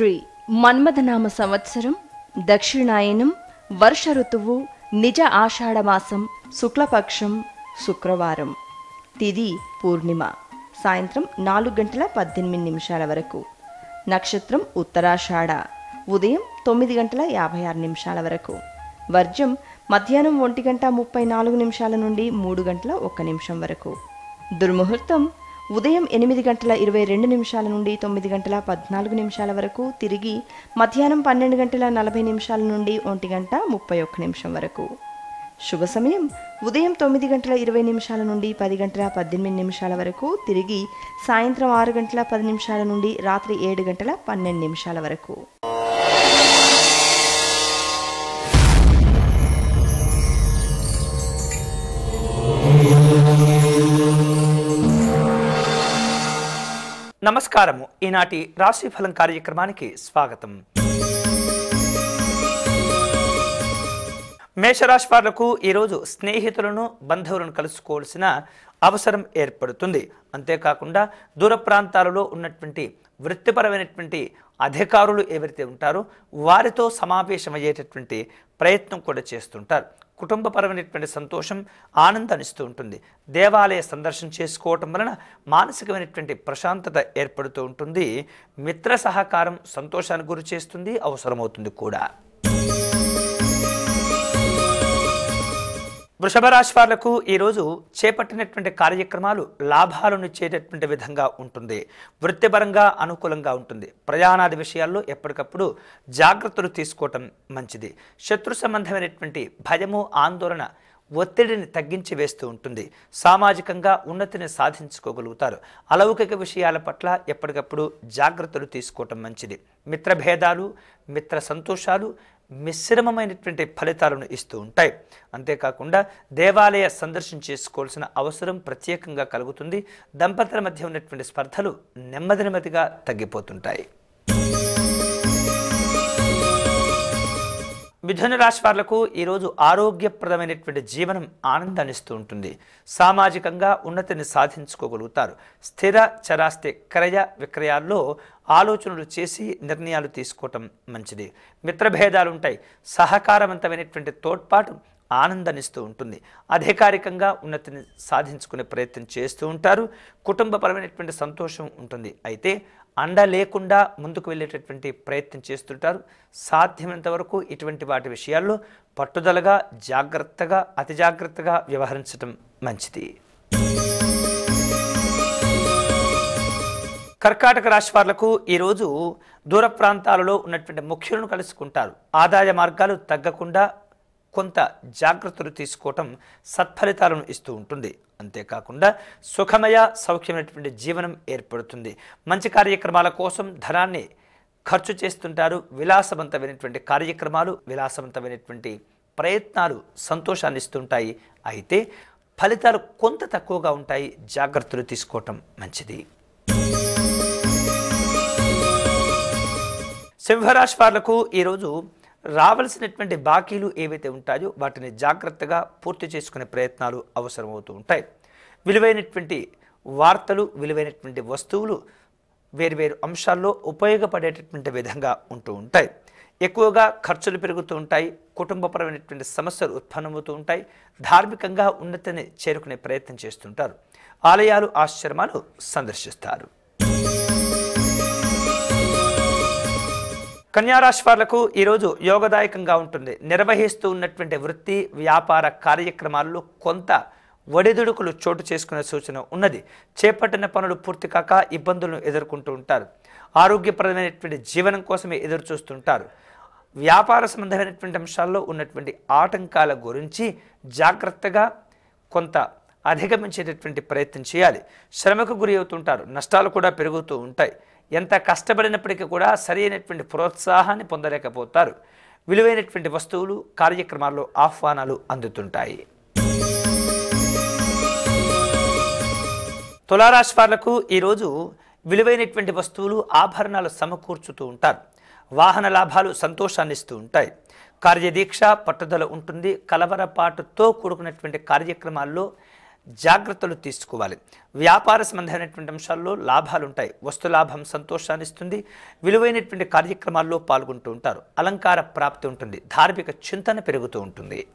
శ్రీ మన్మథనామ సంవత్సరం దక్షిణాయనం వర్ష ఋతువు నిజ ఆషాఢమాసం శుక్లపక్షం శుక్రవారం తిథి పూర్ణిమ సాయంత్రం 4:18 వరకు నక్షత్రం ఉత్తరాషాఢ ఉదయం 9:56 వరకు వర్జం మధ్యాహ్నం 1:34 నుండి 3:01 వరకు దుర్ముహూర్తం ఉదయం 8:22 నుండి 9:14 వరకు తిరిగి మధ్యాహ్నం 12:40 నుండి 1:31 వరకు శుభ సమయం ఉదయం 9:20 నుండి 10:18 వరకు తిరిగి సాయంత్రం 6:10 నుండి రాత్రి 7:12 వరకు. నమస్కారము. ఈనాటి రాశిఫలం కార్యక్రమానికి స్వాగతం. మేషరాశి వాళ్లకు ఈరోజు స్నేహితులను బంధువులను కలుసుకోవాల్సిన అవసరం ఏర్పడుతుంది. అంతేకాకుండా దూర ప్రాంతాలలో ఉన్నటువంటి వృత్తిపరమైనటువంటి అధికారులు ఎవరైతే ఉంటారో వారితో సమావేశమయ్యేటటువంటి ప్రయత్నం కూడా చేస్తుంటారు. కుటుంబపరమైనటువంటి సంతోషం ఆనందాన్ని ఇస్తూ ఉంటుంది. దేవాలయ సందర్శన చేసుకోవటం వలన మానసికమైనటువంటి ప్రశాంతత ఏర్పడుతూ ఉంటుంది. మిత్ర సహకారం సంతోషానికి గురి చేస్తుంది, అవసరమవుతుంది కూడా. వృషభ రాశి వాళ్లకు ఈరోజు చేపట్టినటువంటి కార్యక్రమాలు లాభాలను ఇచ్చేటటువంటి విధంగా ఉంటుంది. వృత్తిపరంగా అనుకూలంగా ఉంటుంది. ప్రయాణాది విషయాల్లో ఎప్పటికప్పుడు జాగ్రత్తలు తీసుకోవటం మంచిది. శత్రు సంబంధమైనటువంటి భయము ఆందోళన ఒత్తిడిని తగ్గించి వేస్తూ ఉంటుంది. సామాజికంగా ఉన్నతిని సాధించుకోగలుగుతారు. అలౌకిక విషయాల పట్ల ఎప్పటికప్పుడు జాగ్రత్తలు తీసుకోవటం మంచిది. మిత్రభేదాలు మిత్ర సంతోషాలు మిశ్రమమైనటువంటి ఫలితాలను ఇస్తూ ఉంటాయి. అంతేకాకుండా దేవాలయ సందర్శన చేసుకోవాల్సిన అవసరం ప్రత్యేకంగా కలుగుతుంది. దంపతుల మధ్య ఉన్నటువంటి స్పర్ధలు నెమ్మదిగా తగ్గిపోతుంటాయి. మిథున రాశి వాళ్లకు ఈరోజు ఆరోగ్యప్రదమైనటువంటి జీవనం ఆనందాన్ని ఇస్తూ ఉంటుంది. సామాజికంగా ఉన్నతిని సాధించుకోగలుగుతారు. స్థిర చరాస్తి క్రయ విక్రయాల్లో ఆలోచనలు చేసి నిర్ణయాలు తీసుకోవటం మంచిది. మిత్రభేదాలు ఉంటాయి. సహకారవంతమైనటువంటి తోడ్పాటు ఆనందాన్నిస్తూ ఉంటుంది. అధికారికంగా ఉన్నతిని సాధించుకునే ప్రయత్నం చేస్తూ ఉంటారు. కుటుంబపరమైనటువంటి సంతోషం ఉంటుంది. అయితే అండ లేకుండా ముందుకు వెళ్ళేటటువంటి ప్రయత్నం చేస్తుంటారు. సాధ్యమైనంత వరకు ఇటువంటి వాటి విషయాల్లో పట్టుదలగా జాగ్రత్తగా అతి జాగ్రత్తగా వ్యవహరించడం మంచిది. కర్కాటక రాశి వాళ్లకు ఈరోజు దూర ప్రాంతాలలో ఉన్నటువంటి ముఖ్యులను కలుసుకుంటారు. ఆదాయ మార్గాలు తగ్గకుండా కొంత జాగ్రత్తలు తీసుకోవటం సత్ఫలితాలను ఇస్తూ ఉంటుంది. అంతేకాకుండా సుఖమయ సౌఖ్యమైనటువంటి జీవనం ఏర్పడుతుంది. మంచి కార్యక్రమాల కోసం ధనాన్ని ఖర్చు చేస్తుంటారు. విలాసవంతమైనటువంటి కార్యక్రమాలు విలాసవంతమైనటువంటి ప్రయత్నాలు సంతోషాన్ని ఇస్తుంటాయి. అయితే ఫలితాలు కొంత తక్కువగా ఉంటాయి. జాగ్రత్తలు తీసుకోవటం మంచిది. సింహరాశి వాళ్లకు ఈరోజు రావాల్సినటువంటి బాకీలు ఏవైతే ఉంటాయో వాటిని జాగ్రత్తగా పూర్తి చేసుకునే ప్రయత్నాలు అవసరమవుతూ ఉంటాయి. విలువైనటువంటి వార్తలు విలువైనటువంటి వస్తువులు వేరువేరు అంశాల్లో ఉపయోగపడేటటువంటి విధంగా ఉంటూ ఉంటాయి. ఎక్కువగా ఖర్చులు పెరుగుతూ ఉంటాయి. కుటుంబపరమైనటువంటి సమస్యలు ఉత్పన్నమవుతూ ఉంటాయి. ధార్మికంగా ఉన్నతిని చేరుకునే ప్రయత్నం చేస్తుంటారు. ఆలయాలు ఆశ్రమాలు సందర్శిస్తారు. కన్యారాశి వాళ్లకు ఈరోజు యోగదాయకంగా ఉంటుంది. నిర్వహిస్తూ ఉన్నటువంటి వృత్తి వ్యాపార కార్యక్రమాల్లో కొంత ఒడిదుడుకులు చోటు చేసుకునే సూచన ఉన్నది. చేపట్టిన పనులు పూర్తి కాక ఇబ్బందులను ఎదుర్కొంటూ ఉంటారు. ఆరోగ్యప్రదమైనటువంటి జీవనం కోసమే ఎదురు చూస్తుంటారు. వ్యాపార సంబంధమైనటువంటి అంశాల్లో ఉన్నటువంటి ఆటంకాల గురించి జాగ్రత్తగా కొంత అధిగమించేటటువంటి ప్రయత్నం చేయాలి. శ్రమకు గురి అవుతుంటారు. నష్టాలు కూడా పెరుగుతూ ఉంటాయి. ఎంత కష్టపడినప్పటికీ కూడా సరైనటువంటి ప్రోత్సాహాన్ని పొందలేకపోతారు. విలువైనటువంటి వస్తువులు కార్యక్రమాల్లో ఆహ్వానాలు అందుతుంటాయి. తులారాశి వాళ్లకు ఈరోజు విలువైనటువంటి వస్తువులు ఆభరణాలు సమకూర్చుతూ ఉంటారు. వాహన లాభాలు సంతోషాన్ని ఇస్తూ ఉంటాయి. కార్యదీక్ష పట్టుదల ఉంటుంది. కలవరపాటుతో కూడుకున్నటువంటి కార్యక్రమాల్లో జాగ్రత్తలు తీసుకోవాలి. వ్యాపార సంబంధమైనటువంటి అంశాల్లో లాభాలు ఉంటాయి. వస్తు లాభం సంతోషాన్ని ఇస్తుంది. విలువైనటువంటి కార్యక్రమాల్లో పాల్గొంటూ ఉంటారు. అలంకార ప్రాప్తి ఉంటుంది. ధార్మిక చింతన పెరుగుతూ ఉంటుంది.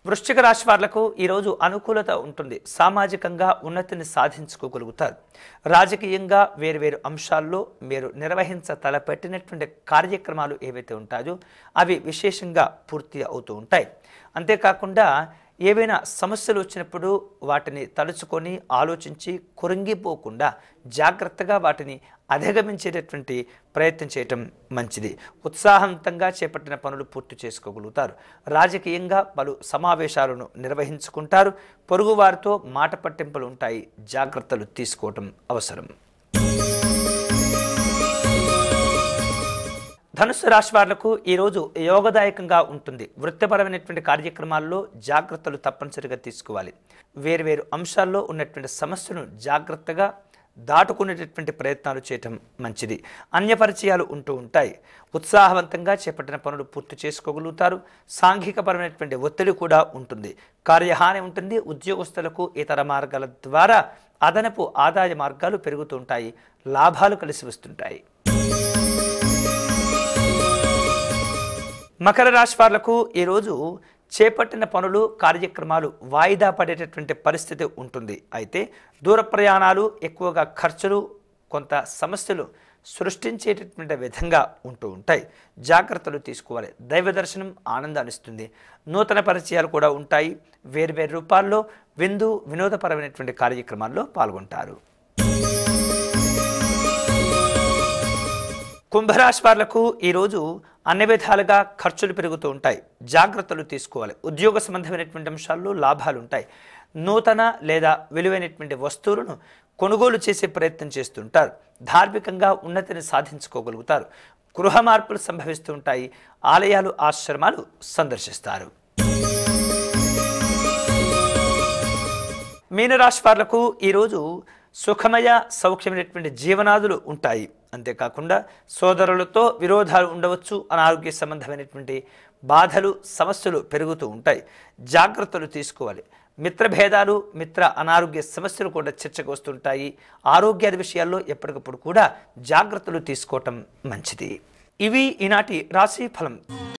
వృశ్చిక రాశి వాళ్లకు ఈరోజు అనుకూలత ఉంటుంది. సామాజికంగా ఉన్నతిని సాధించుకోగలుగుతారు. రాజకీయంగా వేరువేరు అంశాల్లో మీరు తలపెట్టినటువంటి కార్యక్రమాలు ఏవైతే ఉంటాయో అవి విశేషంగా పూర్తి అవుతూ ఉంటాయి. అంతేకాకుండా ఏవైనా సమస్యలు వచ్చినప్పుడు వాటిని తలుచుకొని ఆలోచించి కురింగిపోకుండా జాగ్రత్తగా వాటిని అధిగమించేటటువంటి ప్రయత్నం చేయటం మంచిది. ఉత్సాహవంతంగా చేపట్టిన పనులు పూర్తి చేసుకోగలుగుతారు. రాజకీయంగా పలు సమావేశాలను నిర్వహించుకుంటారు. పొరుగువారితో మాట పట్టింపులు ఉంటాయి. జాగ్రత్తలు తీసుకోవటం అవసరం. ధనుస్సు రాశి వాళ్లకు ఈరోజు యోగదాయకంగా ఉంటుంది. వృత్తిపరమైనటువంటి కార్యక్రమాల్లో జాగ్రత్తలు తప్పనిసరిగా తీసుకోవాలి. వేరువేరు అంశాల్లో ఉన్నటువంటి సమస్యను జాగ్రత్తగా దాటుకునేటటువంటి ప్రయత్నాలు చేయటం మంచిది. అన్యపరిచయాలు ఉంటూ ఉంటాయి. ఉత్సాహవంతంగా చేపట్టిన పనులు పూర్తి చేసుకోగలుగుతారు. సాంఘికపరమైనటువంటి ఒత్తిడి కూడా ఉంటుంది. కార్యహాని ఉంటుంది. ఉద్యోగస్తులకు ఇతర మార్గాల ద్వారా అదనపు ఆదాయ మార్గాలు పెరుగుతుంటాయి. లాభాలు కలిసి వస్తుంటాయి. మకర రాశి వాళ్లకు ఈరోజు చేపట్టిన పనులు కార్యక్రమాలు వాయిదా పడేటటువంటి పరిస్థితి ఉంటుంది. అయితే దూర ప్రయాణాలు, ఎక్కువగా ఖర్చులు, కొంత సమస్యలు సృష్టించేటటువంటి విధంగా ఉంటూ ఉంటాయి. జాగ్రత్తలు తీసుకోవాలి. దైవ దర్శనం ఆనందాన్ని ఇస్తుంది. నూతన పరిచయాలు కూడా ఉంటాయి. వేర్వేరు రూపాల్లో వినోదపరమైనటువంటి కార్యక్రమాల్లో పాల్గొంటారు. కుంభరాశి వాళ్లకు ఈరోజు అన్ని విధాలుగా ఖర్చులు పెరుగుతూ ఉంటాయి. జాగ్రత్తలు తీసుకోవాలి. ఉద్యోగ సంబంధమైనటువంటి అంశాల్లో లాభాలు ఉంటాయి. నూతన లేదా విలువైనటువంటి వస్తువులను కొనుగోలు చేసే ప్రయత్నం చేస్తుంటారు. ధార్మికంగా ఉన్నతిని సాధించుకోగలుగుతారు. గృహ మార్పులు సంభవిస్తూ ఉంటాయి. ఆలయాలు, ఆశ్రమాలు సందర్శిస్తారు. మీనరాశి వాళ్లకు ఈరోజు సుఖమయ సౌఖ్యమైనటువంటి జీవనాదులు ఉంటాయి. అంతేకాకుండా సోదరులతో విరోధాలు ఉండవచ్చు. అనారోగ్య సంబంధమైనటువంటి బాధలు, సమస్యలు పెరుగుతూ ఉంటాయి. జాగ్రత్తలు తీసుకోవాలి. మిత్రభేదాలు, అనారోగ్య సమస్యలు కూడా చర్చకు వస్తుంటాయి. ఆరోగ్యాది విషయాల్లో ఎప్పటికప్పుడు కూడా జాగ్రత్తలు తీసుకోవటం మంచిది. ఇవి ఈనాటి రాశి ఫలం.